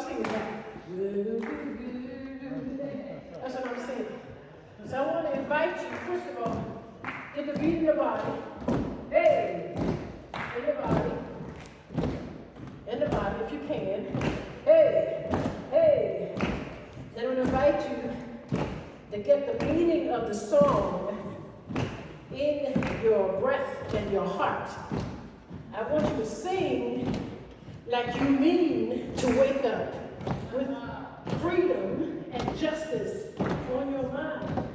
I'm singing that. That's what I'm singing. So I want to invite you, first of all, get the beat in the body. Hey! In the body. In the body, if you can. Hey! Hey! Then I'm going to invite you to get the meaning of the song in your breath and your heart. I want you to sing like you mean to wake up with freedom and justice on your mind.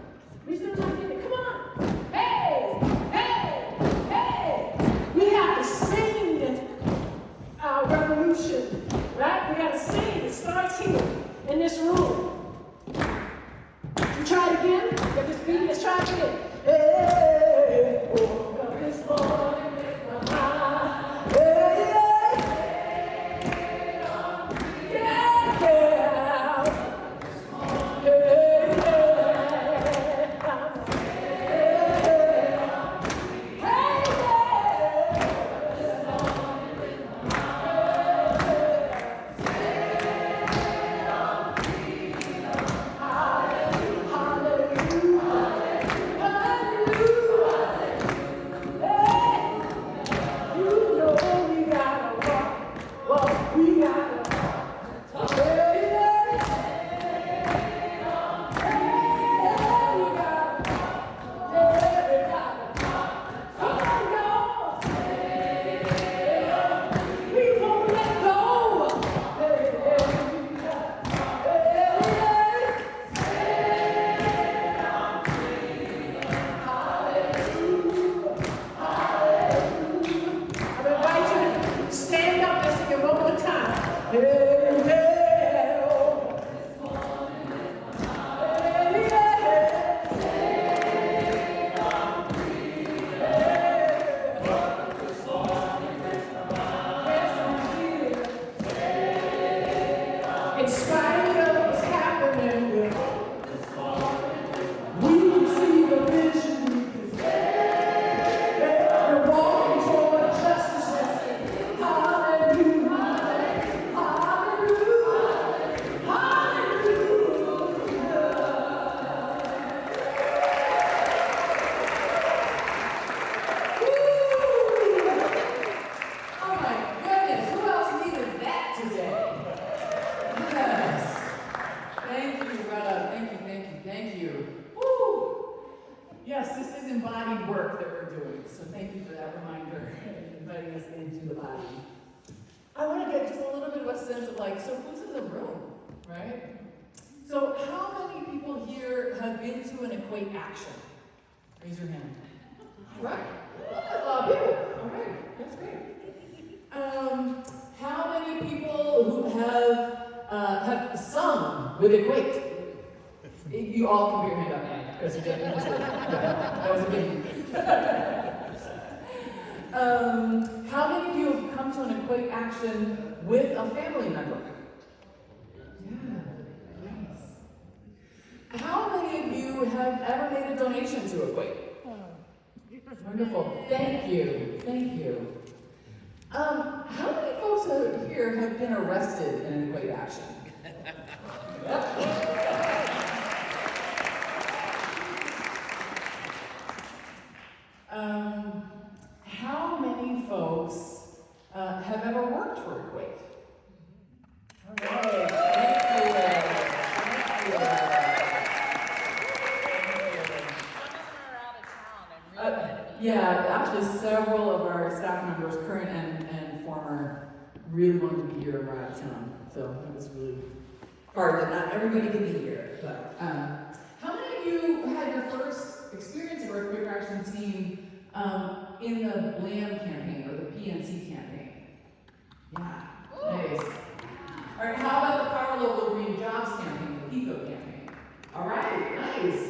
We still not getting it. Come on. Hey, hey, hey. We have to sing our revolution, right? We got to sing. It starts here in this room. You try it again? Get this beat. Let's try it again. Hey, woke up this morning with my mind. Hey, yeah, yeah. Hey, Quaker Action. Raise your hand. All right. People. All right. That's great. How many people who have sung with EQAT? You all can put your hand up now because that was a big. How many of you have come to an EQAT action with a family member? How many of you have ever made a donation to EQAT? Wonderful. Thank you. Thank you. How many folks here have been arrested in an EQAT action? How many folks have ever worked for EQAT? All right. Thank you. Yeah, actually several of our staff members, current and former, really wanted to be here and were out of town. So it was really hard that not everybody could be here. But how many of you had your first experience of our Quaker Action Team in the BLAM campaign or the PNC campaign? Yeah, nice. All right, how about the Power Local Green Jobs campaign, the PICO campaign? All right, nice.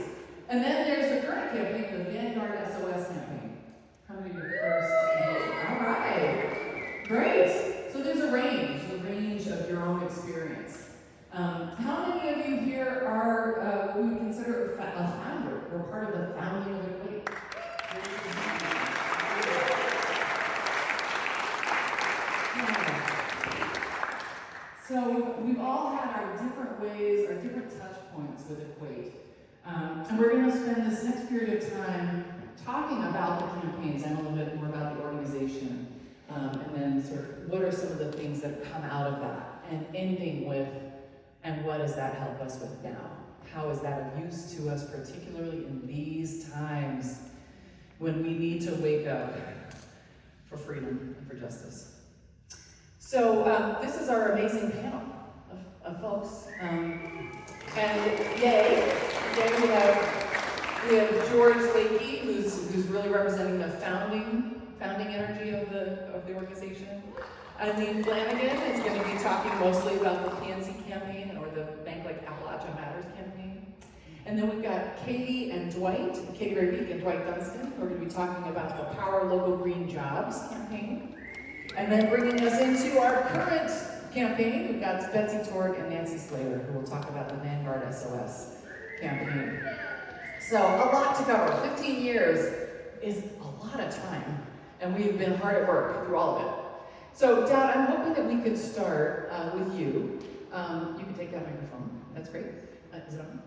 And then there's the current campaign, the Vanguard SOS campaign. How many of your first? All right, great. So there's a range of your own experience. How many of you here are what we would consider a founder or part of the founding of EQAT? So we've all had our different ways, our different touch points with EQAT. And we're going to spend this next period of time talking about the campaigns and a little bit more about the organization. And then sort of what are some of the things that come out of that, and ending with, and what does that help us with now? How is that of use to us, particularly in these times when we need to wake up for freedom and for justice? So this is our amazing panel of folks. And yay, we have George Lakey, who's really representing the founding energy of the organization. Eileen Flanagan is going to be talking mostly about the PNC campaign, or the Bank Like Appalachia Matters campaign. And then we've got Kaytee and Dwight, Kaytee Raybeek and Dwight Dunstan, who are going to be talking about the Power Local Green Jobs campaign. And then bringing us into our current campaign, we've got Betsy Torg and Nancy Slater, who will talk about the Vanguard SOS campaign. So a lot to cover. 15 years is a lot of time, and we've been hard at work through all of it. So, Dad, I'm hoping that we could start with you. You can take that microphone. That's great. Is it on?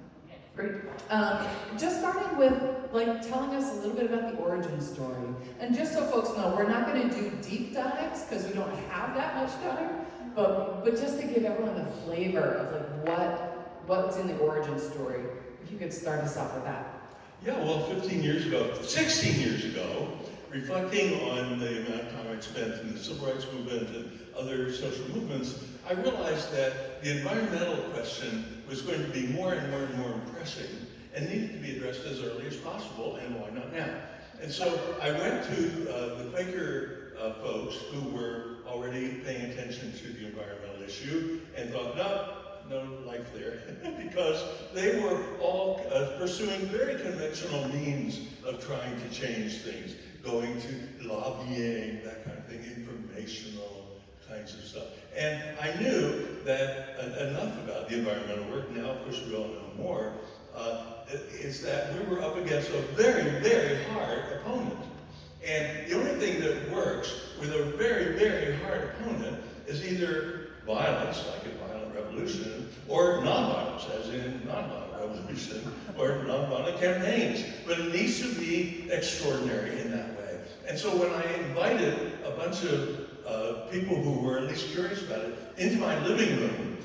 Great. Just starting with telling us a little bit about the origin story. And just so folks know, we're not going to do deep dives because we don't have that much time, but just to give everyone the flavor of what's in the origin story, if you could start us off with that. Yeah, well, 16 years ago, reflecting on the amount of time I spent in the civil rights movement and other social movements, I realized that the environmental question was going to be more and more and more pressing and needed to be addressed as early as possible, and why not now? And so I went to the Quaker folks who were already paying attention to the environmental issue and thought, no life there, because they were all pursuing very conventional means of trying to change things, going to lobbying, that kind of thing, informational kinds of stuff. And I knew that enough about the environmental work, now of course we all know more, is that we were up against a very, very hard opponent. And the only thing that works with a very, very hard opponent is either violence, like a violent revolution, or nonviolence, as in nonviolent revolution, or nonviolent campaigns. But it needs to be extraordinary in that way. And so when I invited a bunch of people who were at least curious about it into my living room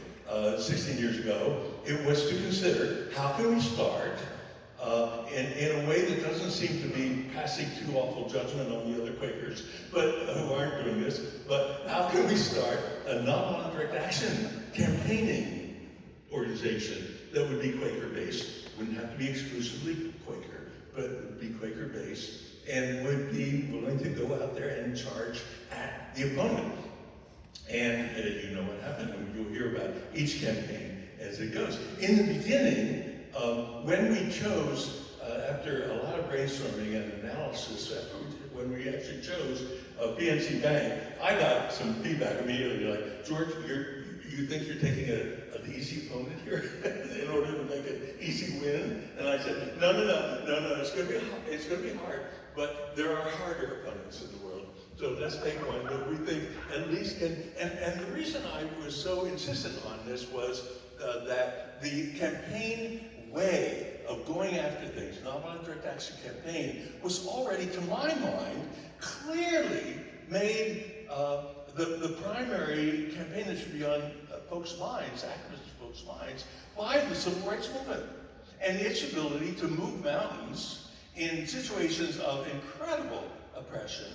16 years ago, it was to consider how can we start in a way that doesn't seem to be passing too awful judgment on the other Quakers, but who aren't doing this, but how can we start a nonviolent direct action campaigning organization that would be Quaker-based, wouldn't have to be exclusively Quaker, but would be Quaker-based, and would be willing to go out there and charge at the opponent. And you know what happened, and you'll hear about each campaign as it goes. In the beginning, when we chose, after a lot of brainstorming and analysis, when we actually chose PNC Bank, I got some feedback immediately, like, George, you think you're taking an easy opponent here in order to make an easy win? And I said, no, it's going to be hard, but there are harder opponents in the world. So let's take one that we think at least can, and the reason I was so insistent on this was that the campaign way of going after things, nonviolent direct action campaign, was already, to my mind, clearly made the primary campaign that should be on folks' minds, activist folks' minds, by the civil rights movement and its ability to move mountains in situations of incredible oppression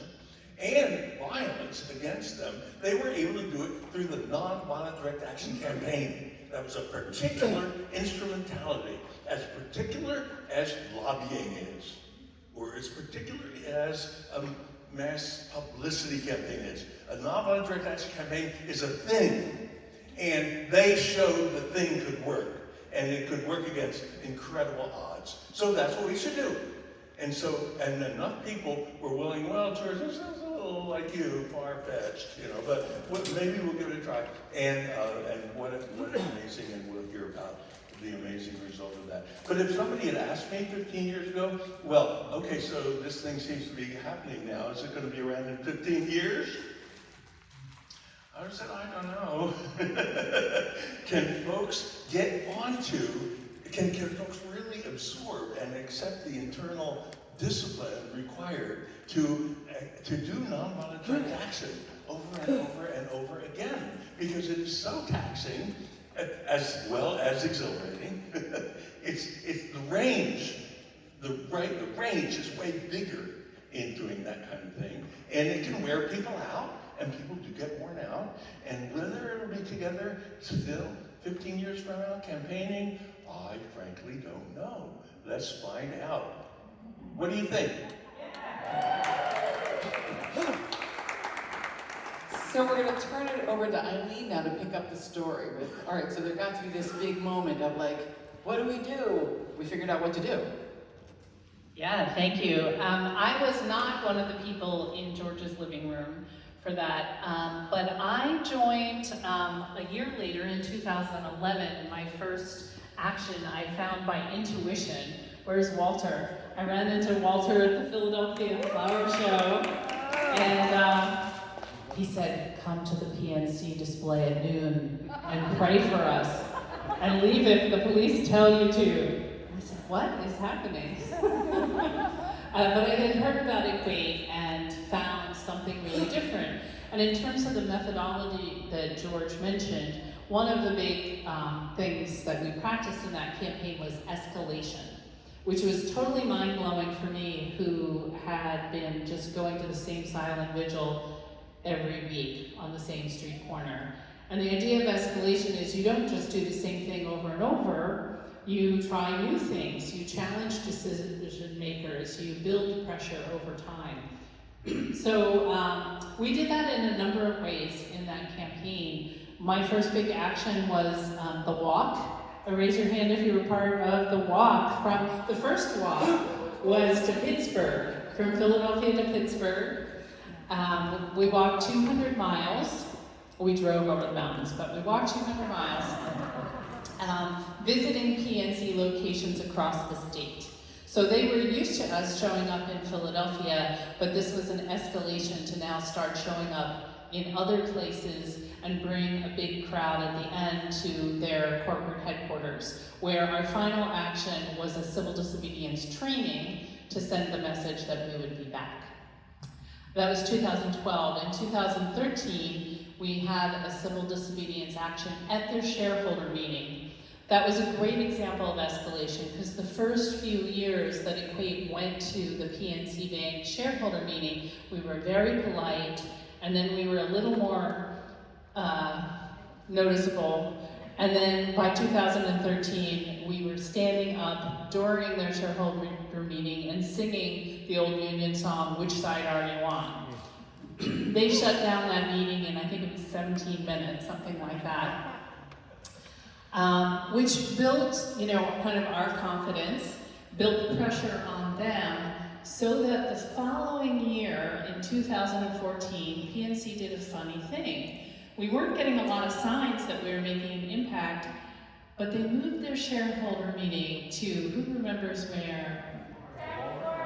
and violence against them. They were able to do it through the nonviolent direct action campaign. That was a particular instrumentality, as particular as lobbying is, or as particular as a mass publicity campaign is. A nonviolent direct action campaign is a thing, and they showed the thing could work, and it could work against incredible odds. So that's what we should do. And so, and enough people were willing, well, George, this is a little like you, far-fetched, but maybe we'll give it a try. And what amazing, and we'll hear about the amazing result of that. But if somebody had asked me 15 years ago, well, okay, so this thing seems to be happening now. Is it going to be around in 15 years? How does it? I don't know. Can folks can folks really absorb and accept the internal discipline required to do nonviolent direct action over and over and over again? Because it is so taxing, as well as exhilarating. It's the range is way bigger in doing that kind of thing, and it can wear people out, and people do get worn out. And whether it'll be together still 15 years from now, campaigning, I frankly don't know. Let's find out. What do you think? So we're going to turn it over to Eileen now to pick up the story. All right, so there got to be this big moment of like, what do we do? We figured out what to do. Yeah, thank you. I was not one of the people in George's living room for that, but I joined a year later in 2011. My first action I found by intuition. Where's Walter? I ran into Walter at the Philadelphia Flower Show, and he said, come to the PNC display at noon and pray for us, and leave if the police tell you to. I said, what is happening? But I had heard about EQAT and found something really different. And in terms of the methodology that George mentioned, one of the big things that we practiced in that campaign was escalation, which was totally mind-blowing for me, who had been just going to the same silent vigil every week on the same street corner. And the idea of escalation is you don't just do the same thing over and over, you try new things, you challenge decision makers, you build pressure over time. So we did that in a number of ways in that campaign. My first big action was the walk. Raise your hand if you were part of the walk. The first walk was to Pittsburgh, from Philadelphia to Pittsburgh. We walked 200 miles. We drove over the mountains, but we walked 200 miles, visiting PNC locations across the state. So they were used to us showing up in Philadelphia, but this was an escalation to now start showing up in other places and bring a big crowd at the end to their corporate headquarters, where our final action was a civil disobedience training to send the message that we would be back. That was 2012. In 2013, we had a civil disobedience action at their shareholder meeting. That was a great example of escalation, because the first few years that EQAT went to the PNC Bank shareholder meeting, we were very polite, and then we were a little more noticeable. And then by 2013, we were standing up during their shareholder meeting and singing the old Union song, Which Side Are You On? They shut down that meeting in, I think it was 17 minutes, something like that. Which built, kind of our confidence, built pressure on them, so that the following year, in 2014, PNC did a funny thing. We weren't getting a lot of signs that we were making an impact, but they moved their shareholder meeting to, who remembers where?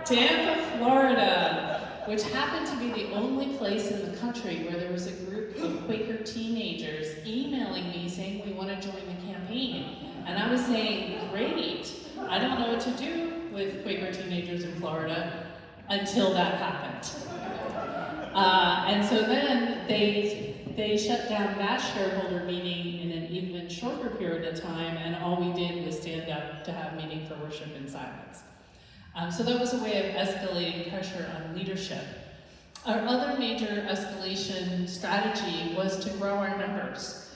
Tampa, Florida, which happened to be the only place in the country where there was a group of Quaker teenagers emailing me saying, we want to join the campaign. And I was saying, great, I don't know what to do with Quaker teenagers in Florida until that happened. And so then they shut down that shareholder meeting in an even shorter period of time, and all we did was stand up to have meeting for worship in silence. So that was a way of escalating pressure on leadership. Our other major escalation strategy was to grow our numbers.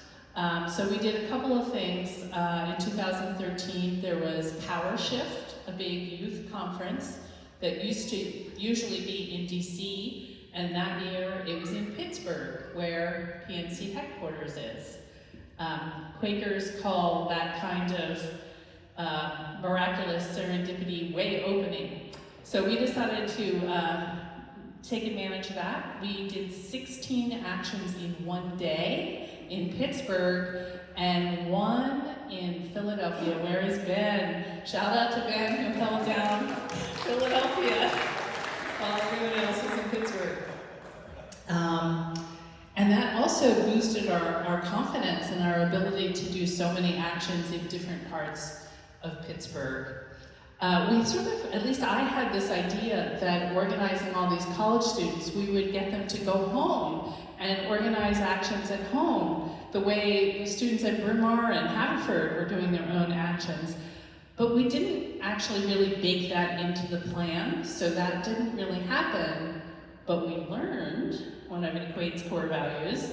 So we did a couple of things. In 2013, there was Power Shift, a big youth conference that used to usually be in DC, and that year it was in Pittsburgh, where PNC headquarters is. Quakers call that kind of miraculous serendipity way opening. So we decided to take advantage of that. We did 16 actions in one day in Pittsburgh and one in Philadelphia. Where is Ben? Shout out to Ben who held down Philadelphia while everyone else was in Pittsburgh. And And that also boosted our confidence and our ability to do so many actions in different parts of Pittsburgh. We sort of, at least I had this idea that organizing all these college students, we would get them to go home and organize actions at home, the way the students at Bryn Mawr and Haverford were doing their own actions. But we didn't actually really bake that into the plan, so that didn't really happen. But we learned, one of EQAT's core values,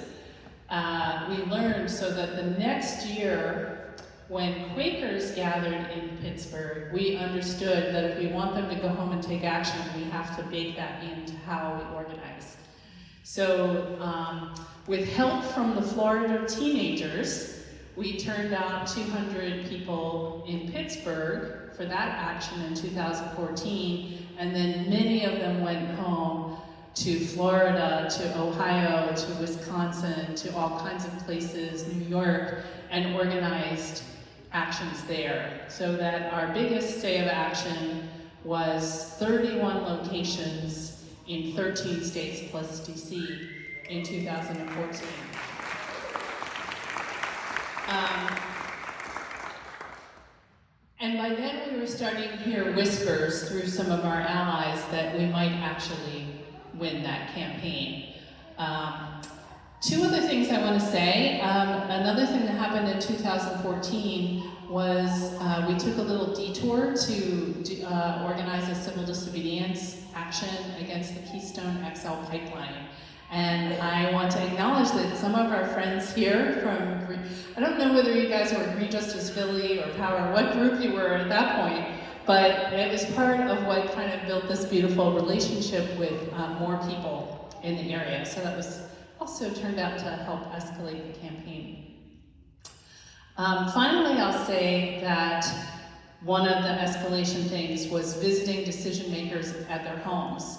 we learned so that the next year, when Quakers gathered in Pittsburgh, we understood that if we want them to go home and take action, we have to bake that into how we organize. So with help from the Florida teenagers, we turned out 200 people in Pittsburgh for that action in 2014, and then many of them went home to Florida, to Ohio, to Wisconsin, to all kinds of places, New York, and organized actions there. So that our biggest day of action was 31 locations in 13 states plus DC in 2014. And by then we were starting to hear whispers through some of our allies that we might actually win that campaign. Two other things I want to say. Another thing that happened in 2014 was we took a little detour to organize a civil disobedience action against the Keystone XL pipeline. And I want to acknowledge that some of our friends here from, I don't know whether you guys were Green Justice Philly or Power, what group you were at that point, but it was part of what kind of built this beautiful relationship with more people in the area. So that was also turned out to help escalate the campaign. Finally, I'll say that one of the escalation things was visiting decision makers at their homes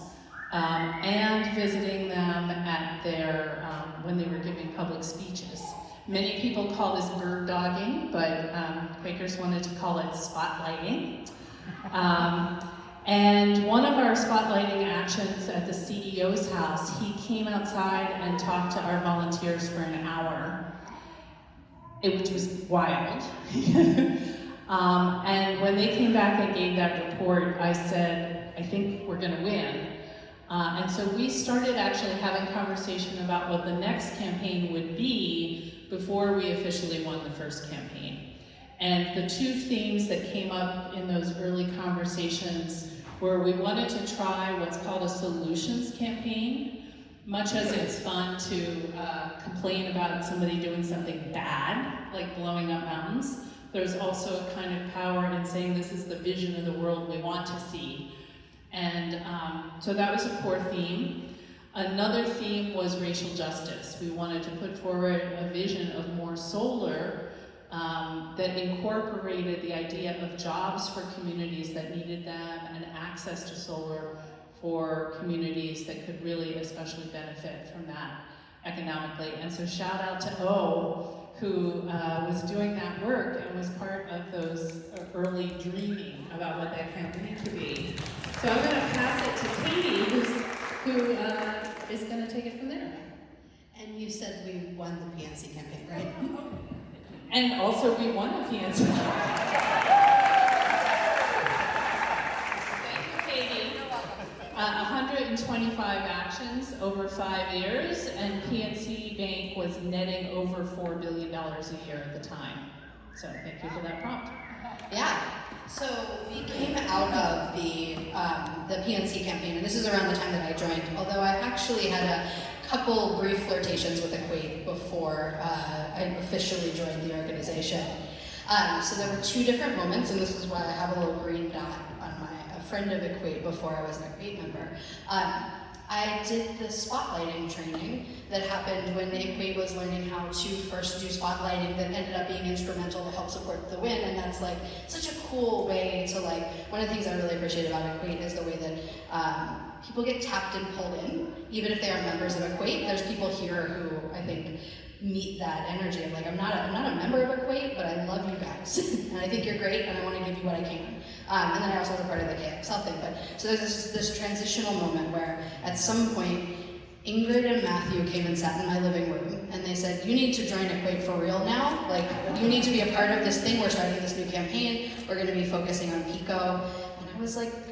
and visiting them at their, when they were giving public speeches. Many people call this bird dogging, but Quakers wanted to call it spotlighting. And one of our spotlighting actions at the CEO's house, he came outside and talked to our volunteers for an hour, which was wild. And when they came back and gave that report, I said, I think we're gonna win. And so we started actually having conversation about what the next campaign would be before we officially won the first campaign. And the two themes that came up in those early conversations were we wanted to try what's called a solutions campaign. Much as it's fun to complain about somebody doing something bad, like blowing up mountains, there's also a kind of power in saying this is the vision of the world we want to see. And so that was a core theme. Another theme was racial justice. We wanted to put forward a vision of more solar that incorporated the idea of jobs for communities that needed them and access to solar for communities that could really especially benefit from that economically. And so shout out to O, who was doing that work and was part of those early dreaming about what that campaign could be. So I'm going to pass it to Kaytee, who is going to take it from there. And you said we won the PNC campaign, right? And also we won a PNC. Thank you, Kaytee. 125 actions over 5 years, and PNC Bank was netting over $4 billion a year at the time. So thank you for that prompt. Yeah. So we came out of the PNC campaign, and this is around the time that I joined, although I actually had a couple brief flirtations with EQAT before I officially joined the organization. So there were two different moments, and this is why I have a little green dot on a friend of EQAT before I was an EQAT member. I did the spotlighting training that happened when EQAT was learning how to first do spotlighting that ended up being instrumental to help support the win, and that's like such a cool way to one of the things I really appreciate about EQAT is the way that people get tapped and pulled in, even if they aren't members of EQAT. There's people here who I think meet that energy of I'm not a member of EQAT, but I love you guys, and I think you're great, and I want to give you what I can. And then I also was a part of the KXL thing, but so there's this transitional moment where at some point Ingrid and Matthew came and sat in my living room, and they said, you need to join EQAT for real now. Like, you need to be a part of this thing. We're starting this new campaign. We're going to be focusing on PICO. And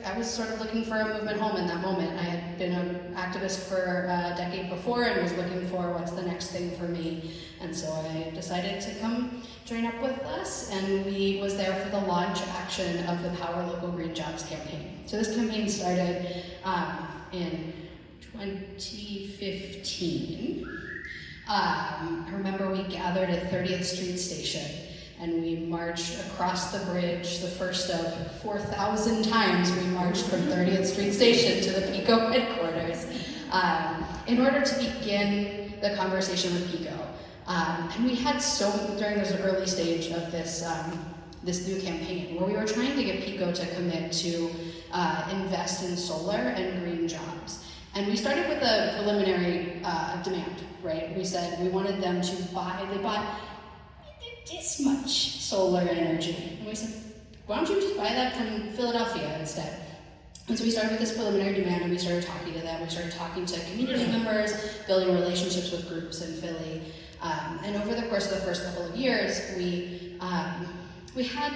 I was sort of looking for a movement home in that moment. I had been an activist for a decade before and was looking for what's the next thing for me. And so I decided to come join up with us, and we was there for the launch action of the Power Local Green Jobs campaign. So this campaign started in 2015. I remember we gathered at 30th Street Station and we marched across the bridge, the first of 4,000 times we marched from 30th Street Station to the PICO headquarters in order to begin the conversation with PICO. And we had during this early stage of this new campaign where we were trying to get PICO to commit to invest in solar and green jobs. And we started with a preliminary demand, right? We said we wanted them to they bought this much solar energy. And we said, why don't you just buy that from Philadelphia instead? And so we started with this preliminary demand, and we started talking to them. We started talking to community members, building relationships with groups in Philly. And over the course of the first couple of years, we had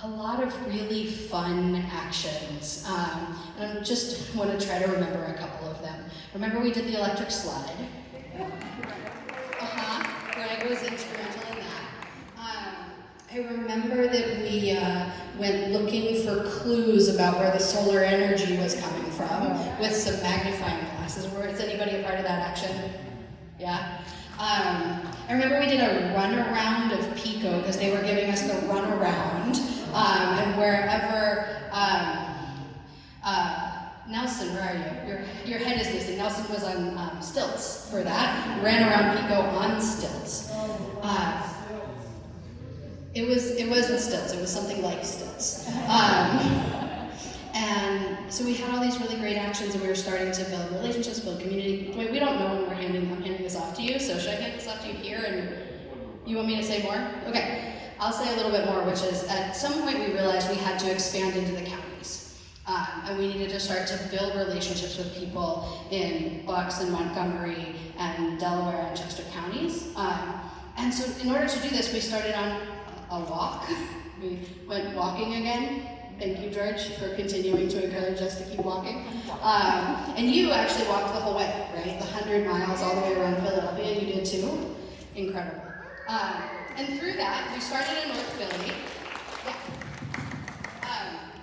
a lot of really fun actions. And I just want to try to remember a couple of them. Remember we did the electric slide? Greg was instrumental in that. I remember that we went looking for clues about where the solar energy was coming from with some magnifying glasses. Is anybody a part of that action? Yeah? I remember we did a runaround of PICO because they were giving us the runaround. And wherever, Nelson, where are you? Your head is missing. Nelson was on stilts for that. Ran around PICO on stilts. It wasn't stilts. It was something like stilts. And so we had all these really great actions, and we were starting to build relationships, build community. Dwight, we don't know when I'm handing this off to you, so should I hand this off to you here? And you want me to say more? Okay. I'll say a little bit more, which is at some point we realized we had to expand into the counties. And we needed to start to build relationships with people in Bucks and Montgomery and Delaware and Chester counties. And so in order to do this, we started on a walk. We went walking again. Thank you, George, for continuing to encourage us to keep walking. And you actually walked the whole way, right? The 100 miles all the way around Philadelphia, you did too. Incredible. And through that, we started in North Philly.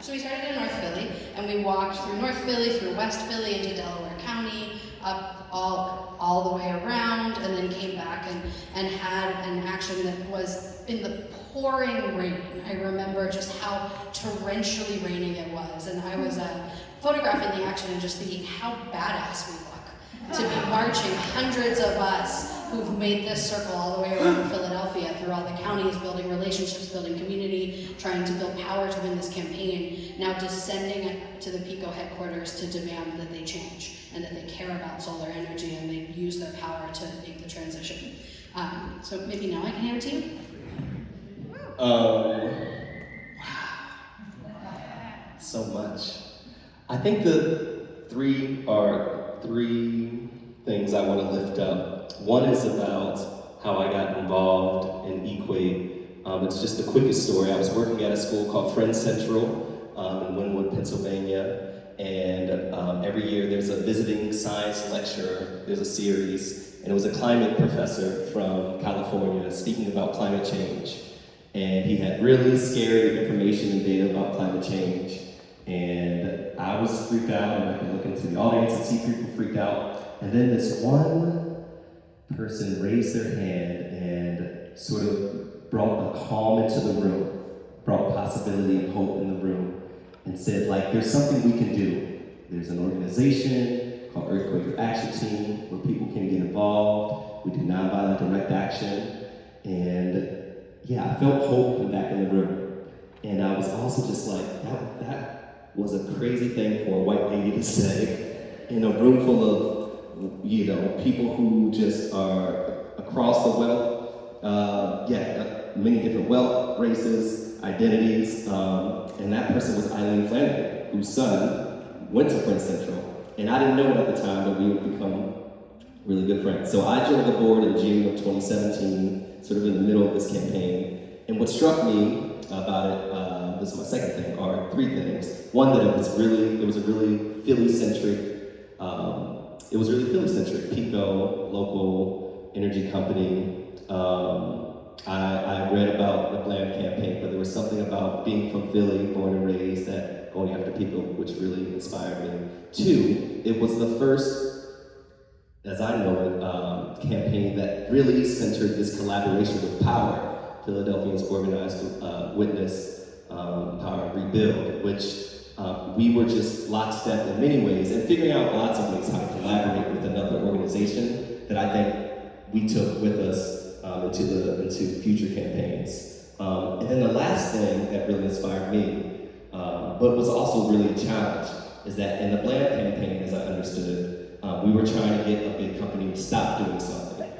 So we started in North Philly, and we walked through North Philly, through West Philly, into Delaware County, up all the way around, and then came back and had an action that was in the pouring rain. I remember just how torrentially raining it was, and I was photographing the action and just thinking how badass we look to be marching, hundreds of us who've made this circle all the way around Philadelphia through all the counties, building relationships, building community, trying to build power to win this campaign, now descending to the PICO headquarters to demand that they change and that they care about solar energy and they use their power to make the transition. So maybe now I can hand it to you. Wow. So much. I think the three things I want to lift up. One is about how I got involved in EQAT. It's just the quickest story. I was working at a school called Friends Central in Wynwood, Pennsylvania, and every year there's a visiting science lecturer. There's a series, and it was a climate professor from California speaking about climate change. And he had really scary information and data about climate change. And I was freaked out, and I could look into the audience and see people freaked out. And then this one person raised their hand and sort of brought a calm into the room, brought possibility and hope in the room, and said, like, there's something we can do. There's an organization called Quaker Action Team where people can get involved. We do nonviolent direct action. And yeah, I felt hope back in the room. And I was also just like, that was a crazy thing for a white lady to say in a room full of, people who just are across the wealth, many different wealth, races, identities, and that person was Eileen Flanagan, whose son went to Friends Central. And I didn't know it at the time, but we would become really good friends. So I joined the board in June of 2017, sort of in the middle of this campaign. And what struck me about it, this is my second thing, are three things. One, that it was a really Philly-centric, Pico, local energy company. I read about the Bland campaign, but there was something about being from Philly, born and raised, that going after Pico, which really inspired me. Two, it was the first, as I know it, campaign that really centered this collaboration with power. Philadelphians organized Witness, Power, Rebuild, which we were just lockstep in many ways, and figuring out lots of ways how to collaborate with another organization that I think we took with us into future campaigns. And then the last thing that really inspired me, but was also really a challenge, is that in the Bland campaign, as I understood, we were trying to get a big company to stop doing something.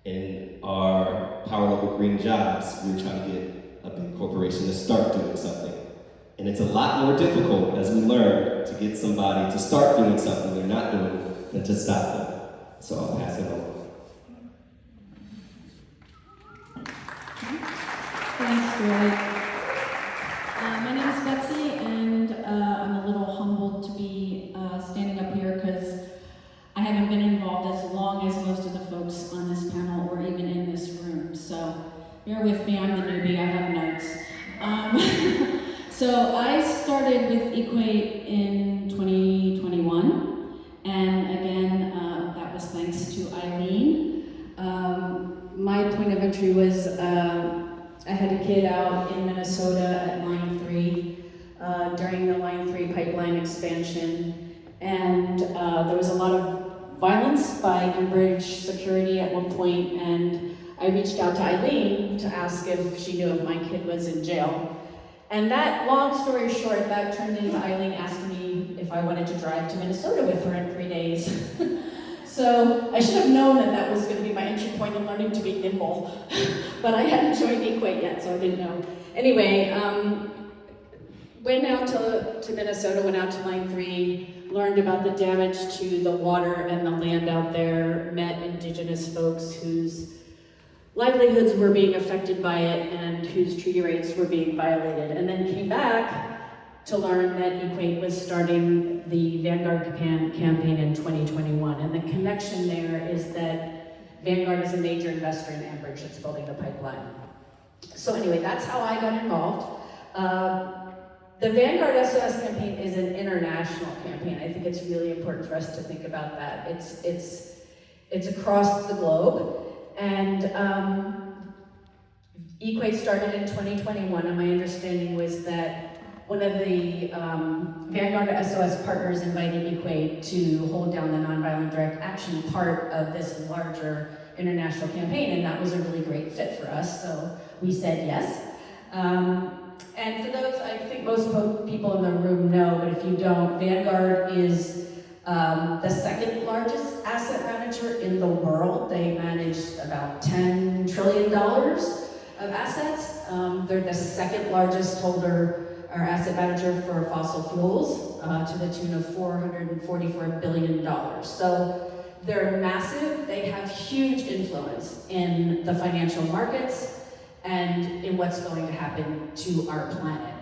In our Power Local Green Jobs, we were trying to get a big corporation to start doing something. And it's a lot more difficult, as we learn, to get somebody to start doing something they're not doing than to stop them. So I'll pass it on. Thanks, Dwight. My name is Betsy, and I'm a little humbled to be standing up here because I haven't been involved as long as most of the folks on this panel or even in this room. So bear with me, I'm the newbie, I have notes. So I started with EQAT in 2021, and again, that was thanks to Eileen. My point of entry was I had a kid out in Minnesota at Line 3 during the Line 3 pipeline expansion, and there was a lot of violence by Ingrid security at one point, and I reached out to Eileen to ask if she knew if my kid was in jail. And that, long story short, that turned into Eileen asking me if I wanted to drive to Minnesota with her in 3 days. So I should have known that that was going to be my entry point in learning to be nimble. But I hadn't joined EQAT yet, so I didn't know. Anyway, went out to Minnesota, went out to Line 3, learned about the damage to the water and the land out there, met indigenous folks whose livelihoods were being affected by it and whose treaty rights were being violated, and then came back to learn that EQAT was starting the Vanguard campaign in 2021. And the connection there is that Vanguard is a major investor in Enbridge that's building the pipeline. So anyway, that's how I got involved. The Vanguard SOS campaign is an international campaign. I think it's really important for us to think about that. It's across the globe. And EQAT started in 2021, and my understanding was that one of the Vanguard SOS partners invited EQAT to hold down the nonviolent direct action part of this larger international campaign, and that was a really great fit for us, so we said yes. And for those, I think most people in the room know, but if you don't, Vanguard is the second largest asset manager in the world. They manage about $10 trillion of assets. They're the second largest holder or asset manager for fossil fuels to the tune of $444 billion. So they're massive. They have huge influence in the financial markets and in what's going to happen to our planet.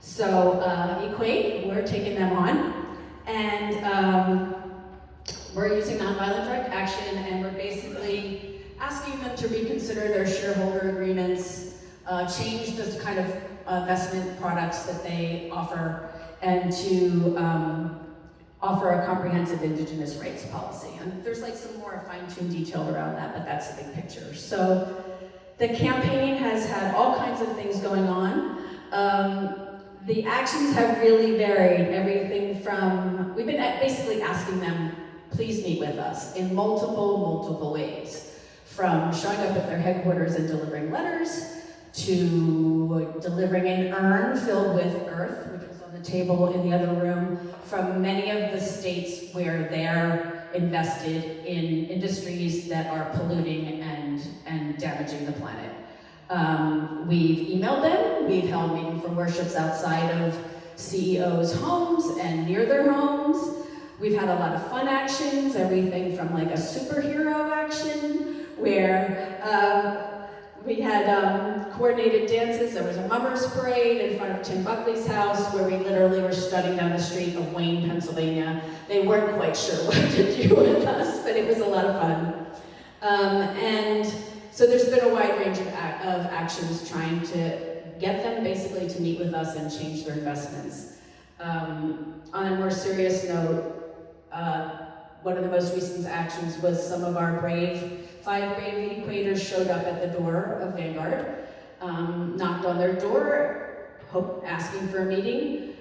So EQAT, we're taking them on. And we're using nonviolent direct action, and we're basically asking them to reconsider their shareholder agreements, change the kind of investment products that they offer, and to offer a comprehensive indigenous rights policy. And there's like some more fine-tuned detail around that, but that's the big picture. So the campaign has had all kinds of things going on. The actions have really varied, everything from, we've been basically asking them, please meet with us in multiple ways. From showing up at their headquarters and delivering letters, to delivering an urn filled with earth, which was on the table in the other room, from many of the states where they're invested in industries that are polluting and damaging the planet. We've emailed them, we've held meeting for worships outside of CEOs' homes and near their homes. We've had a lot of fun actions, everything from like a superhero action, where we had coordinated dances. There was a mummers parade in front of Tim Buckley's house, where we literally were strutting down the street of Wayne, Pennsylvania. They weren't quite sure what to do with us, but it was a lot of fun. And so there's been a wide range of actions trying to get them basically to meet with us and change their investments. On a more serious note, one of the most recent actions was some of our 5 brave EQATers showed up at the door of Vanguard, knocked on their door, asking for a meeting.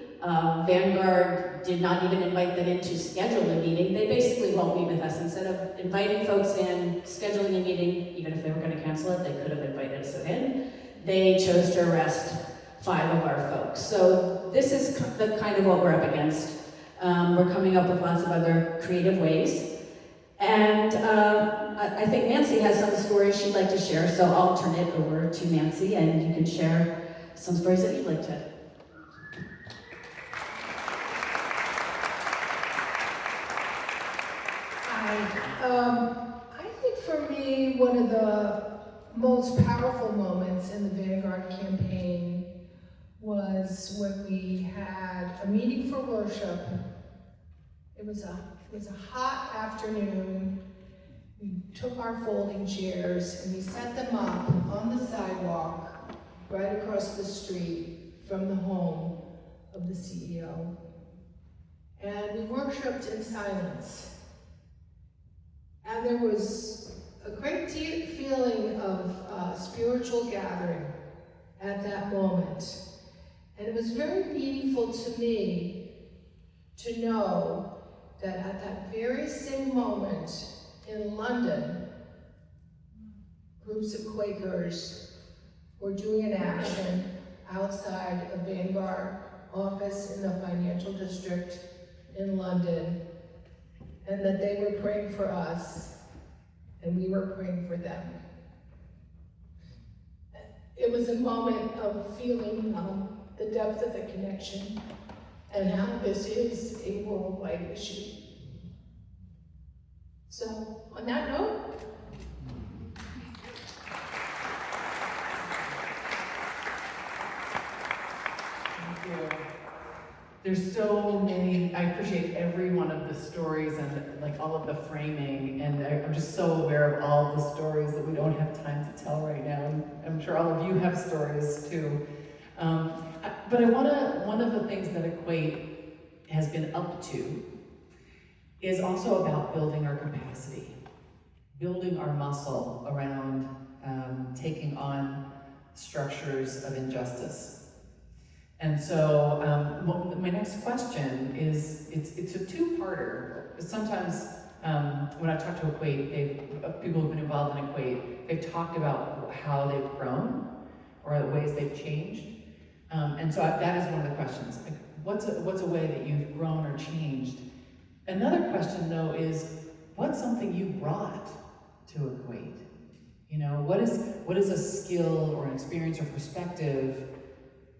Vanguard did not even invite them in to schedule a meeting. They basically won't meet with us. Instead of inviting folks in, scheduling a meeting, even if they were going to cancel it, they could have invited us in. They chose to arrest 5 of our folks. So this is the kind of what we're up against. We're coming up with lots of other creative ways. And I think Nancy has some stories she'd like to share, so I'll turn it over to Nancy and you can share some stories that you'd like to. I think for me, one of the most powerful moments in the Vanguard campaign was when we had a meeting for worship. It was a hot afternoon. We took our folding chairs and we set them up on the sidewalk right across the street from the home of the CEO. And we worshiped in silence. And there was a great feeling of spiritual gathering at that moment. And it was very meaningful to me to know that at that very same moment in London, groups of Quakers were doing an action outside a Vanguard office in the financial district in London, and that they were praying for us, and we were praying for them. It was a moment of feeling the depth of the connection and how this is a worldwide issue. So, on that note, thank you. There's so many, I appreciate every one of the stories and like all of the framing, and I'm just so aware of all the stories that we don't have time to tell right now. I'm sure all of you have stories too. But one of the things that EQAT has been up to is also about building our capacity, building our muscle around taking on structures of injustice. And so my next question is, it's a two-parter. Sometimes when I talk to EQAT, people who've been involved in EQAT, they've talked about how they've grown or the ways they've changed. And so that is one of the questions. Like, what's a way that you've grown or changed? Another question, though, is what's something you brought to EQAT? You know, what is a skill or an experience or perspective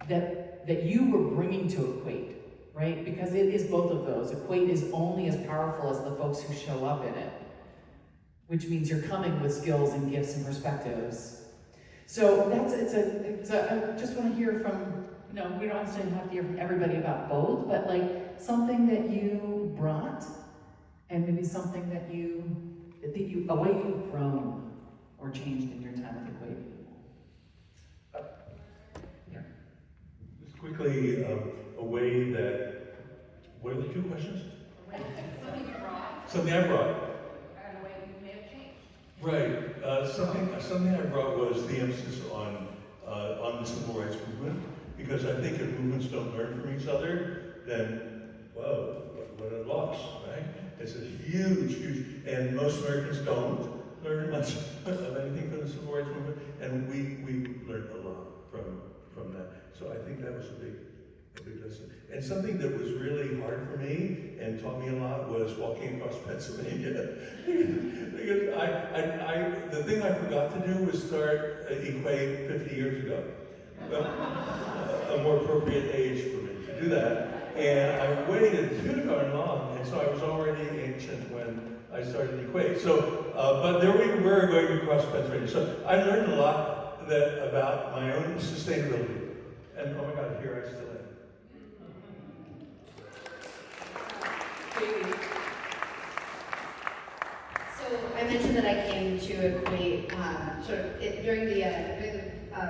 that you were bringing to EQAT, right? Because it is both of those. EQAT is only as powerful as the folks who show up in it, which means you're coming with skills and gifts and perspectives. So I just want to hear from, we don't necessarily have to hear from everybody about both, but like something that you brought, and maybe something a way you've grown or changed in your time with EQAT. Yeah. Just quickly, a way that, what are the two questions? Something you brought. Something I brought. And a way you may have changed. Right. Something I brought was the emphasis on the civil rights movement, because I think if movements don't learn from each other, then, whoa, what a loss, right? It's a huge, and most Americans don't learn much of anything from the civil rights movement, and we learned a lot from that. So I think that was a big lesson. And something that was really hard for me and taught me a lot was walking across Pennsylvania. Because the thing I forgot to do was start EQAT 50 years ago. A more appropriate age for me to do that. And I waited too darn long, and so I was already ancient when I started EQAT. So, but there we were going across Pennsylvania. So I learned a lot about my own sustainability. And oh my God, here I still am. Kaytee. So I mentioned that I came to EQAT during the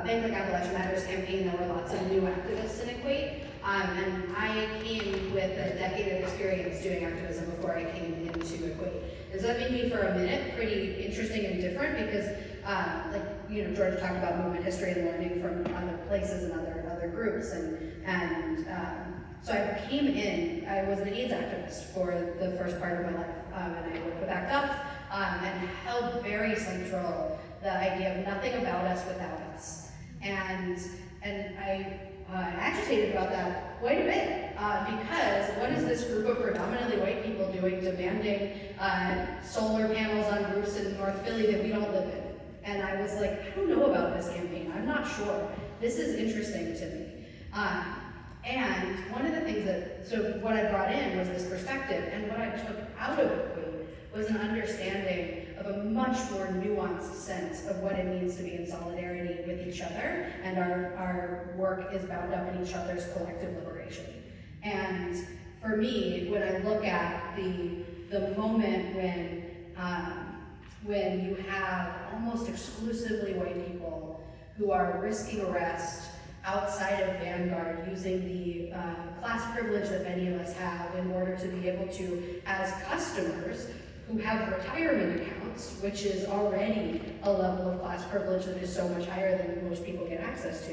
Bangkok Appalachian Matters campaign. There were lots of new activists in EQAT, and I came with a decade of experience doing activism before I came into EQAT. And so that made me for a minute pretty interesting and different because, Georgia talked about movement history and learning from other places and other groups, so I came in. I was an AIDS activist for the first part of my life, and I worked with ACT UP. And held very central the idea of nothing about us without us. And I agitated about that quite a bit, because what is this group of predominantly white people doing demanding solar panels on roofs in North Philly that we don't live in? And I was like, I don't know about this campaign, I'm not sure. This is interesting to me. And one of the things what I brought in was this perspective, and what I took out of it was an understanding of a much more nuanced sense of what it means to be in solidarity with each other, and our work is bound up in each other's collective liberation. And for me, when I look at the moment when you have almost exclusively white people who are risking arrest outside of Vanguard, using the class privilege that many of us have in order to be able to, as customers, who have retirement accounts, which is already a level of class privilege that is so much higher than most people get access to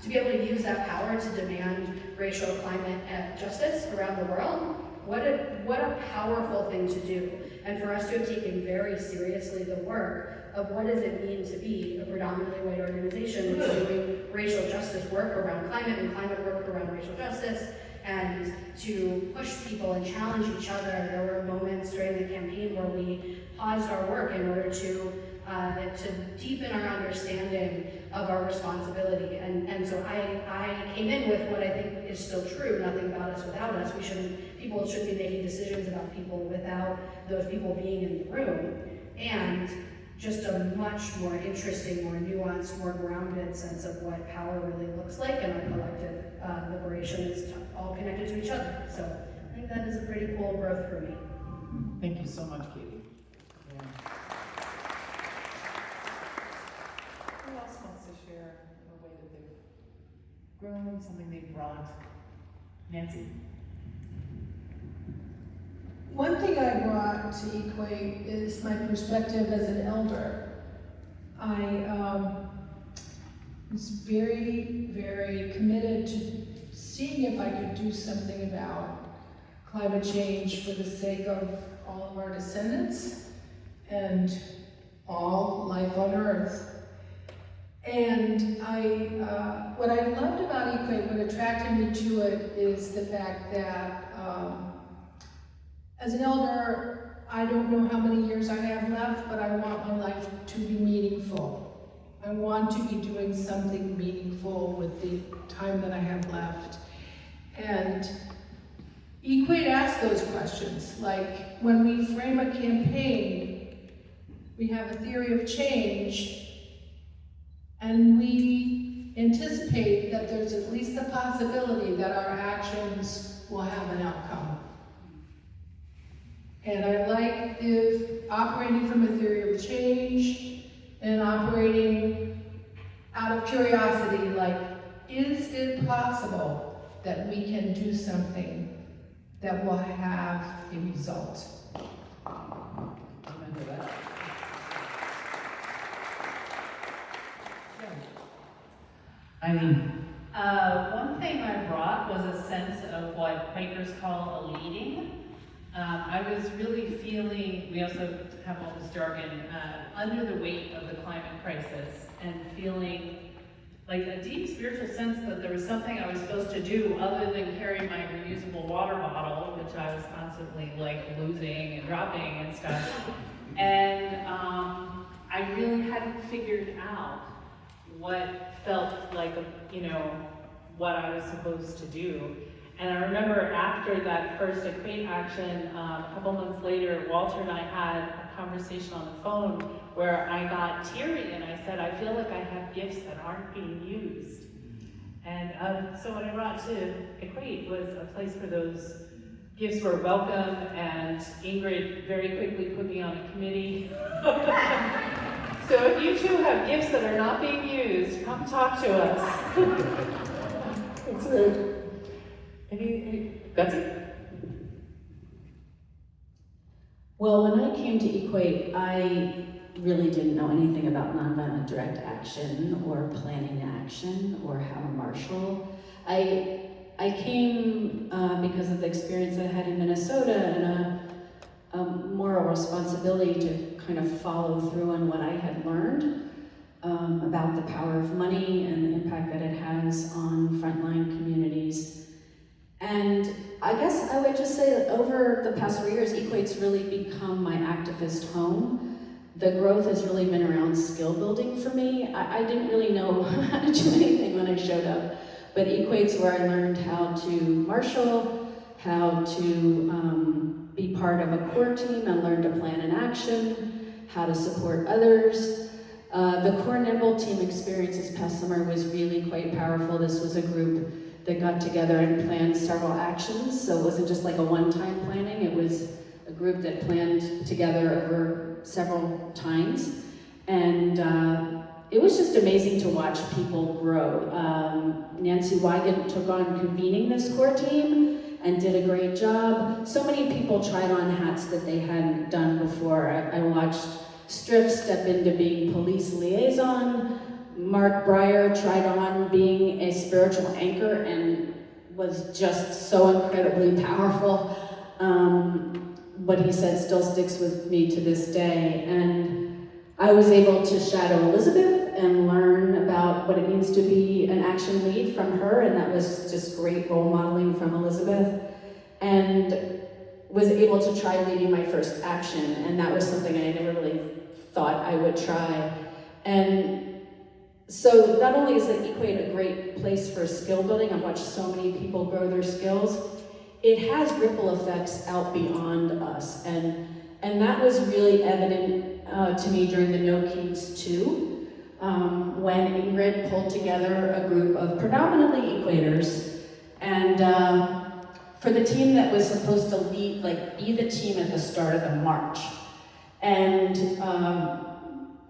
be able to use that power to demand racial climate justice around the world. What a powerful thing to do. And for us to have taken very seriously the work of what does it mean to be a predominantly white organization that's doing racial justice work around climate and climate work around racial justice, and to push people and challenge each other. There were moments during the campaign where we paused our work in order to deepen our understanding of our responsibility. And so I came in with what I think is still true: nothing about us without us. People shouldn't be making decisions about people without those people being in the room. And just a much more interesting, more nuanced, more grounded sense of what power really looks like, and our collective liberation is all connected to each other. So I think that is a pretty cool growth for me. Thank you so much, Kaytee. Yeah. Who else wants to share a way that they've grown, something they've brought? Nancy. One thing I brought to EQAT is my perspective as an elder. I was very, very committed to seeing if I could do something about climate change for the sake of all of our descendants and all life on Earth. And what I loved about EQAT, what attracted me to it, is the fact that as an elder, I don't know how many years I have left, but I want my life to be meaningful. I want to be doing something meaningful with the time that I have left. And EQAT asks those questions. Like, when we frame a campaign, we have a theory of change, and we anticipate that there's at least the possibility that our actions will have an outcome. And I like operating from a theory of change and operating out of curiosity, like, is it possible that we can do something that will have a result? Amen to that. Eileen. One thing I brought was a sense of what Quakers call a leading. I was really feeling, we also have all this jargon, under the weight of the climate crisis, and feeling like a deep spiritual sense that there was something I was supposed to do other than carry my reusable water bottle, which I was constantly like losing and dropping and stuff. And I really hadn't figured out what felt like, what I was supposed to do. And I remember after that first EQAT action, a couple months later, Walter and I had a conversation on the phone where I got teary and I said, I feel like I have gifts that aren't being used. And so what I brought to EQAT was a place where those gifts were welcome, and Ingrid very quickly put me on a committee. So if you two have gifts that are not being used, come talk to us. That's it. Betsy? Well, when I came to EQAT, I really didn't know anything about nonviolent direct action or planning action or how to marshal. I came because of the experience I had in Minnesota and a moral responsibility to kind of follow through on what I had learned about the power of money and the impact that it has on frontline communities. And I guess I would just say that over the past 4 years, EQAT's really become my activist home. The growth has really been around skill building for me. I didn't really know how to do anything when I showed up, but EQAT's where I learned how to marshal, how to be part of a core team and learn to plan an action, how to support others. The Core Nimble team experience this past summer was really quite powerful. This was a group that got together and planned several actions, so it wasn't just like a one-time planning, it was a group that planned together over several times. And it was just amazing to watch people grow. Nancy Wigan took on convening this core team and did a great job. So many people tried on hats that they hadn't done before. I watched Striff step into being police liaison. Mark Breyer tried on being a spiritual anchor and was just so incredibly powerful. What he said still sticks with me to this day. And I was able to shadow Elizabeth and learn about what it means to be an action lead from her, and that was just great role modeling from Elizabeth. And was able to try leading my first action, and that was something I never really thought I would try. And so not only is the EQAT a great place for skill building, I've watched so many people grow their skills, it has ripple effects out beyond us. And that was really evident to me during the No Keys 2, when Ingrid pulled together a group of predominantly EQATers, and for the team that was supposed to lead, be the team at the start of the march. And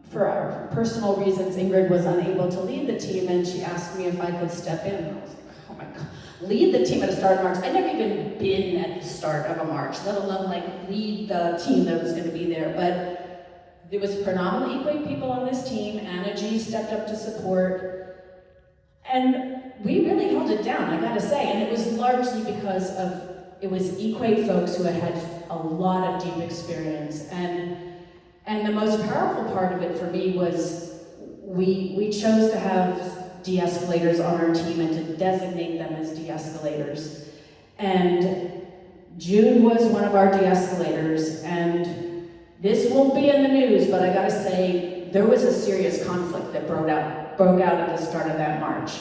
for our personal reasons, Ingrid was unable to lead the team, and she asked me if I could step in. And I was like, oh my God, lead the team at the start of March. I'd never even been at the start of a march, let alone lead the team that was gonna be there. But there was predominantly EQAT people on this team. Anna G stepped up to support, and we really held it down, I gotta say. And it was largely because it was EQAT folks who had a lot of deep experience. And the most powerful part of it for me was we chose to have de-escalators on our team and to designate them as de-escalators. And June was one of our de-escalators, and this won't be in the news, but I gotta say, there was a serious conflict that broke out at the start of that march.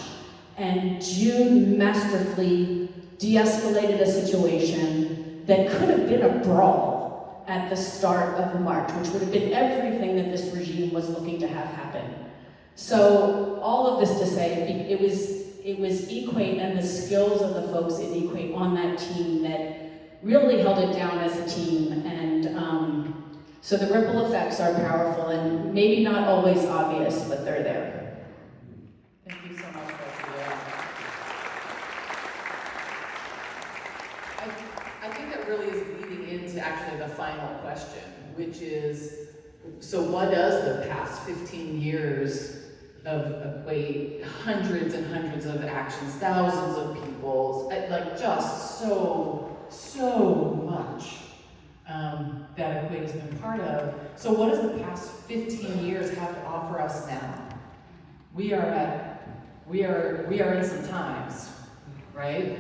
And June masterfully de-escalated a situation that could have been a brawl at the start of the march, which would have been everything that this regime was looking to have happen. So all of this to say, it was EQAT and the skills of the folks in EQAT on that team that really held it down as a team. And so the ripple effects are powerful and maybe not always obvious, but they're there. Thank you so much, Betsy. I think that really is leading into actually the final question, which is, so what does the past 15 years of EQAT, hundreds and hundreds of actions, thousands of people, just so much that EQAT has been part of. So what does the past 15 years have to offer us now? We are in some times, right?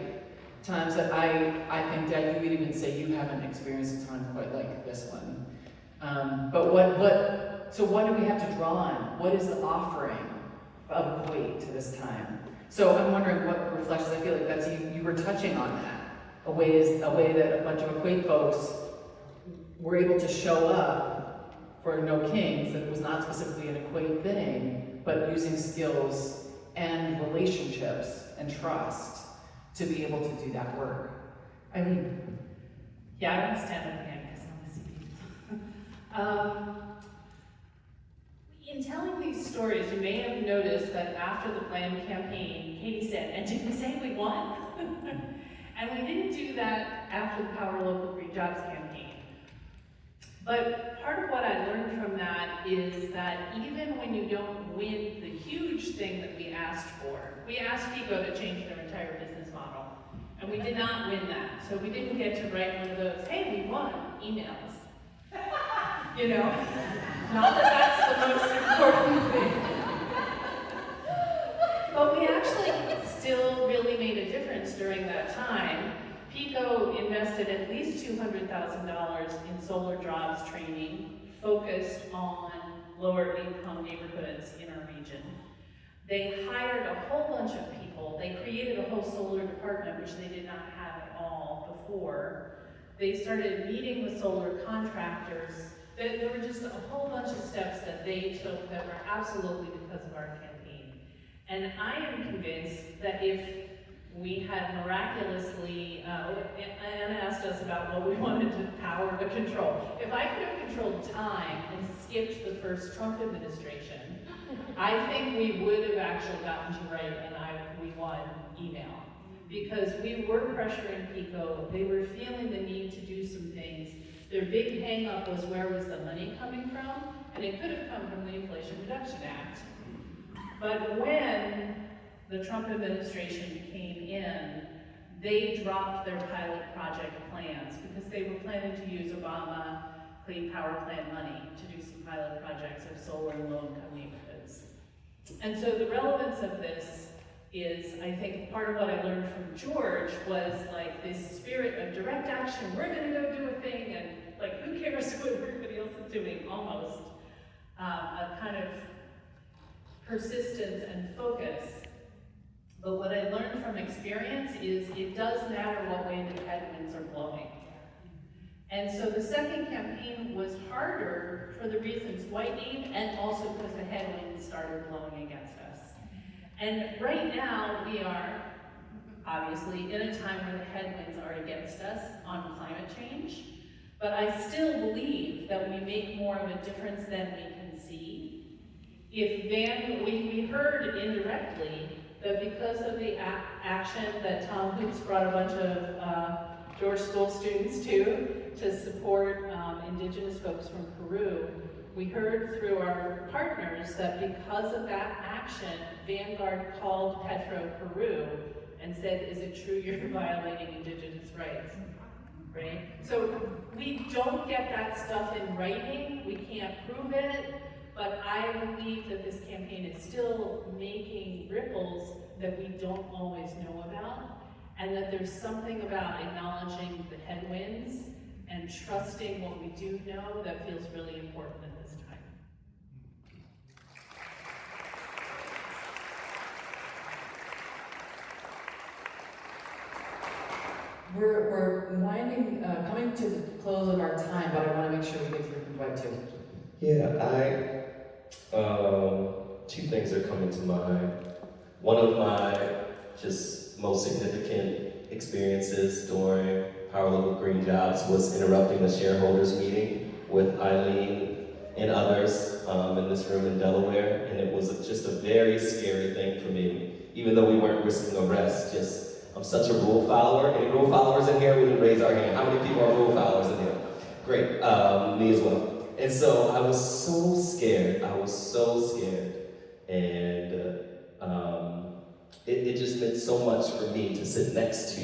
Times that I think that you would even say you haven't experienced a time quite like this one. So what do we have to draw on? What is the offering of EQAT to this time? So I'm wondering what reflections, I feel like Betsy, you were touching on that. A way that a bunch of EQAT folks were able to show up for No Kings, that it was not specifically an EQAT thing, but using skills and relationships and trust to be able to do that work. Eileen. Yeah, I want to stand up again because I want to see people. In telling these stories, you may have noticed that after the planned campaign, Kaytee said, "And did we say we won?" And we didn't do that after the Power Local Green Jobs campaign. But part of what I learned from that is that even when you don't win the huge thing that we asked for, we asked PICO to change their entire business model, and we did not win that. So we didn't get to write one of those, "Hey, we won," emails. You know? Not that that's the most important thing. But we actually still really made a difference during that time. PICO invested at least $200,000 in solar jobs training focused on lower income neighborhoods in our region. They hired a whole bunch of people. They created a whole solar department, which they did not have at all before. They started meeting with solar contractors. There were just a whole bunch of steps that they took that were absolutely because of our campaign. And I am convinced that if we had miraculously, Anna asked us about what we wanted to power to control. If I could have controlled time and skipped the first Trump administration, I think we would have actually gotten to write we won email. Because we were pressuring PICO, they were feeling the need to do some things. Their big hang up was where was the money coming from? And it could have come from the Inflation Reduction Act. But when the Trump administration came in, they dropped their pilot project plans because they were planning to use Obama Clean Power Plan money to do some pilot projects of solar and low-income neighborhoods. And so the relevance of this is, I think, part of what I learned from George was like this spirit of direct action. We're going to go do a thing, and like, who cares what everybody else is doing? Almost a kind of persistence and focus. But what I learned from experience is it does matter what way the headwinds are blowing. And so the second campaign was harder for the reasons Dwight named, and also because the headwinds started blowing against us. And right now, we are obviously in a time where the headwinds are against us on climate change, but I still believe that we make more of a difference than we can see. We heard indirectly that because of the action that Tom Hoops brought a bunch of George School students to support indigenous folks from Peru, we heard through our partners that because of that action, Vanguard called Petro Peru and said, "Is it true you're violating indigenous rights?" Right? So we don't get that stuff in writing, we can't prove it, but I believe that this campaign is still making ripples that we don't always know about, and that there's something about acknowledging the headwinds and trusting what we do know that feels really important at this time. We're coming to the close of our time, but I want to make sure we get to hear from Dwight too. Yeah, two things are coming to mind. One of my just most significant experiences during Power Local Green Jobs was interrupting a shareholders meeting with Eileen and others in this room in Delaware, and it was just a very scary thing for me, even though we weren't risking arrest. I'm such a rule follower. Any rule followers in here? We would raise our hand. How many people are rule followers in here? Great, me as well. And so I was so scared. And it just meant so much for me to sit next to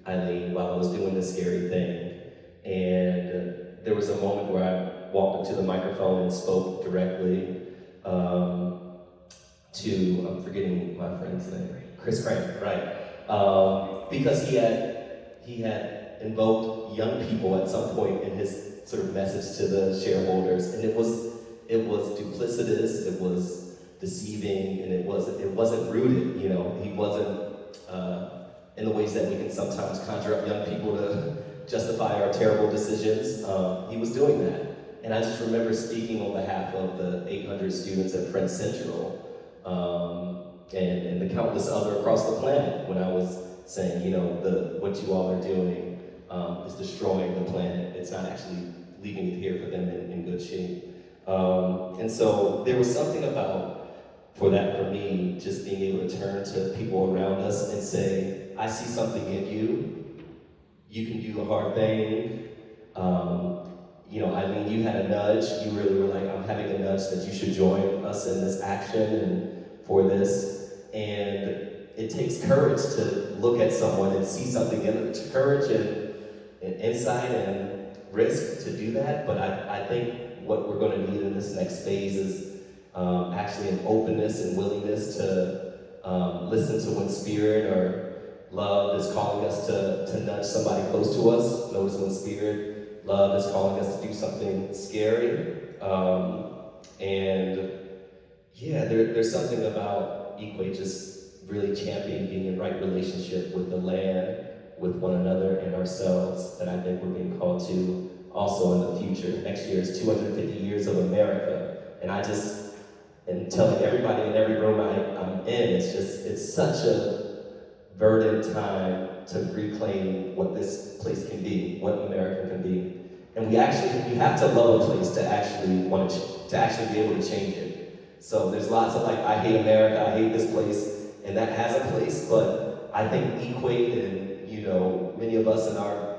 Eileen while I was doing this scary thing. And there was a moment where I walked up to the microphone and spoke directly to, I'm forgetting my friend's name, Chris Crank, right? Because he had invoked young people at some point in his sort of message to the shareholders, and it was duplicitous, it was deceiving, and it wasn't rooted. He wasn't in the ways that we can sometimes conjure up young people to justify our terrible decisions. He was doing that. And I just remember speaking on behalf of the 800 students at Friends Central and the countless other across the planet when I was saying, you know, what you all are doing is destroying the planet. It's not actually leaving it here for them in good shape. And so there was something about, for me, just being able to turn to people around us and say, I see something in you. You can do the hard thing. You know, Eileen, you had a nudge. You really were like, I'm having a nudge that you should join us in this action and for this. And it takes courage to look at someone and see something in it. Courage and insight and risk to do that. But I think what we're going to need in this next phase is actually an openness and willingness to listen to when spirit or love is calling us to nudge somebody close to us. Notice when spirit, love is calling us to do something scary. And yeah, there's something about EQAT just really championing being in right relationship with the land, with one another and ourselves that I think we're being called to also in the future. Next year is 250 years of America. And I just am telling everybody in every room I'm in, it's such a verdant time to reclaim what this place can be, what America can be. And you have to love a place to actually to actually be able to change it. So there's lots of like, I hate America, I hate this place, and that has a place, but I think EQAT and, you know, many of us in our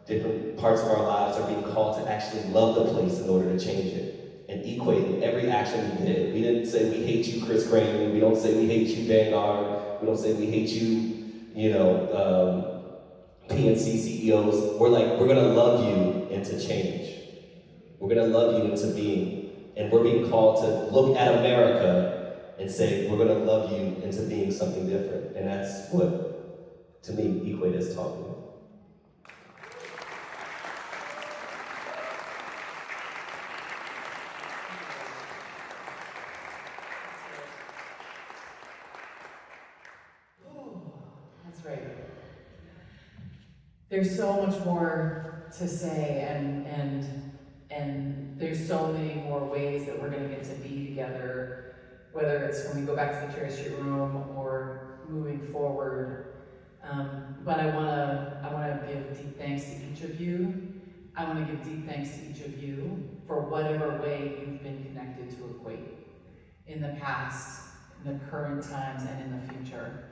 different parts of our lives are being called to actually love the place in order to change it. And EQAT in every action we did. We didn't say we hate you, Chris Crane. We don't say we hate you, Vanguard. We don't say we hate you, you know, PNC CEOs. We're like, we're gonna love you into change. We're gonna love you into being. And we're being called to look at America and say, we're gonna love you into being something different. And that's what, to me, EQAT is talking about. That's right. There's so much more to say, and there's so many more ways that we're going to get to be together, whether it's when we go back to the Cherry Street room or moving forward. But I want to give deep thanks to each of you. I want to give deep thanks to each of you for whatever way you've been connected to EQAT in the past, in the current times, and in the future.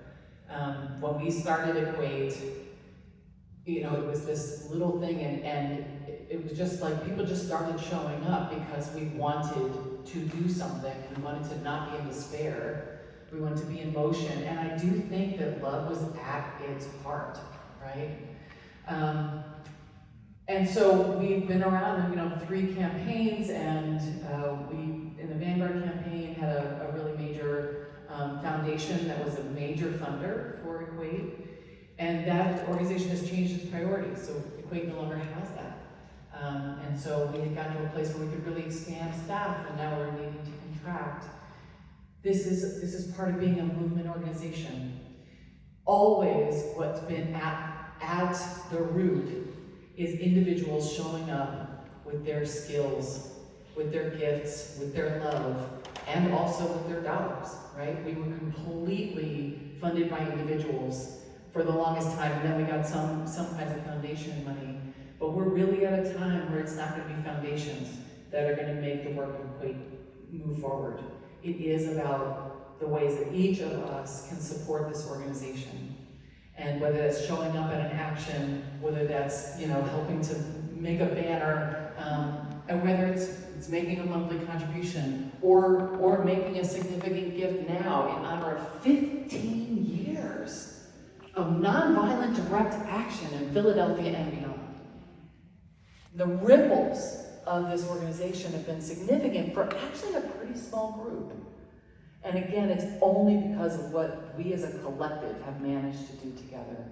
When we started EQAT, you know, it was this little thing, and it was just like people just started showing up because we wanted to do something. We wanted to not be in despair. We wanted to be in motion, and I do think that love was at its heart, right? And so we've been around, you know, 3 campaigns, and we, in the Vanguard campaign, had a really major foundation that was a major funder for EQAT, and that organization has changed its priorities, so EQAT no longer has that. And so we had gotten to a place where we could really expand staff, and now we're needing to contract. This is part of being a movement organization. Always what's been at the root is individuals showing up with their skills, with their gifts, with their love, and also with their dollars, right? We were completely funded by individuals for the longest time, and then we got some kinds of foundation money. But we're really at a time where it's not going to be foundations that are going to make the work of EQAT move forward. It is about the ways that each of us can support this organization. And whether that's showing up at an action, whether that's, you know, helping to make a banner, and whether it's making a monthly contribution, or making a significant gift now in honor of 15 years of nonviolent direct action in Philadelphia and beyond. The ripples of this organization have been significant for actually a pretty small group. And again, it's only because of what we as a collective have managed to do together.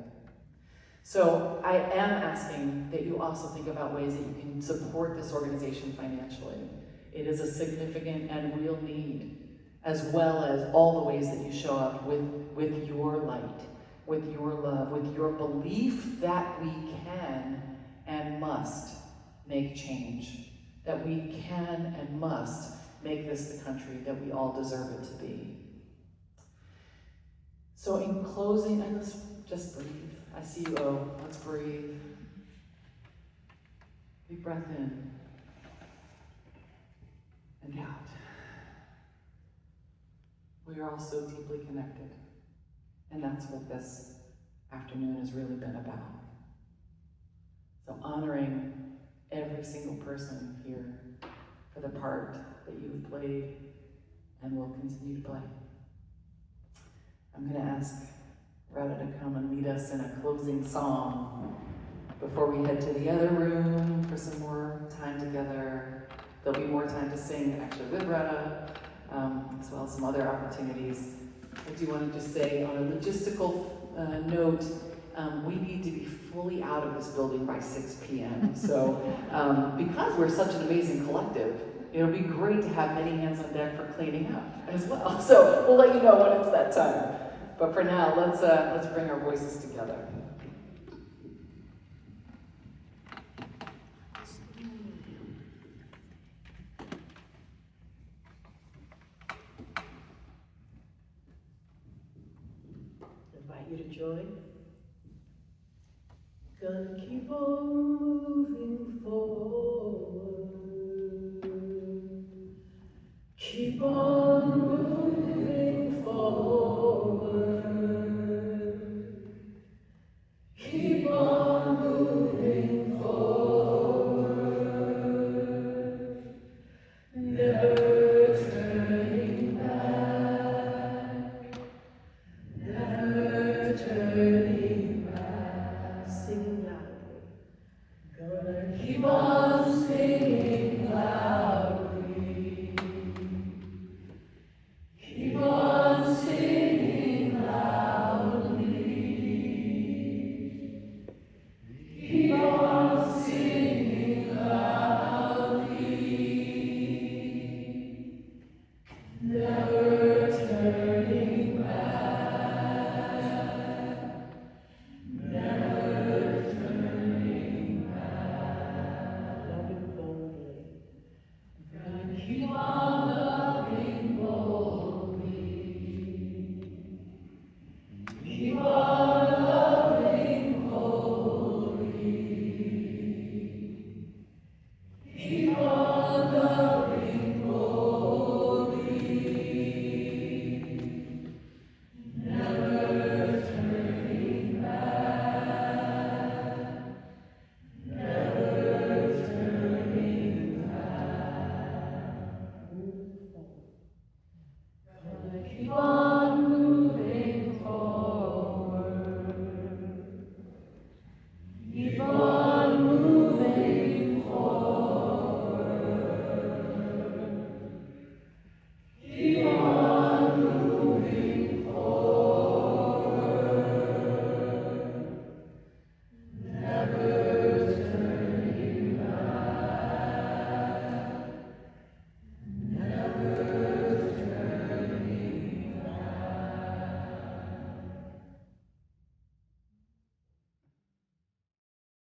So I am asking that you also think about ways that you can support this organization financially. It is a significant and real need, as well as all the ways that you show up with your light with your love, with your belief that we can and must make change, that we can and must make this the country that we all deserve it to be. So in closing, and let's just breathe. I see you, oh, let's breathe. Big breath in and out. We are all so deeply connected, and that's what this afternoon has really been about. So honoring every single person here for the part that you've played and will continue to play. I'm going to ask Rhetta to come and lead us in a closing song before we head to the other room for some more time together. There'll be more time to sing actually with Rhetta, as well as some other opportunities. I do want to just say on a logistical note, we need to be fully out of this building by 6 p.m. So because we're such an amazing collective, it'll be great to have many hands on deck for cleaning up as well. So we'll let you know when it's that time. But for now, let's bring our voices together. Invite you to join. Gonna keep on moving forward. Keep on moving forward.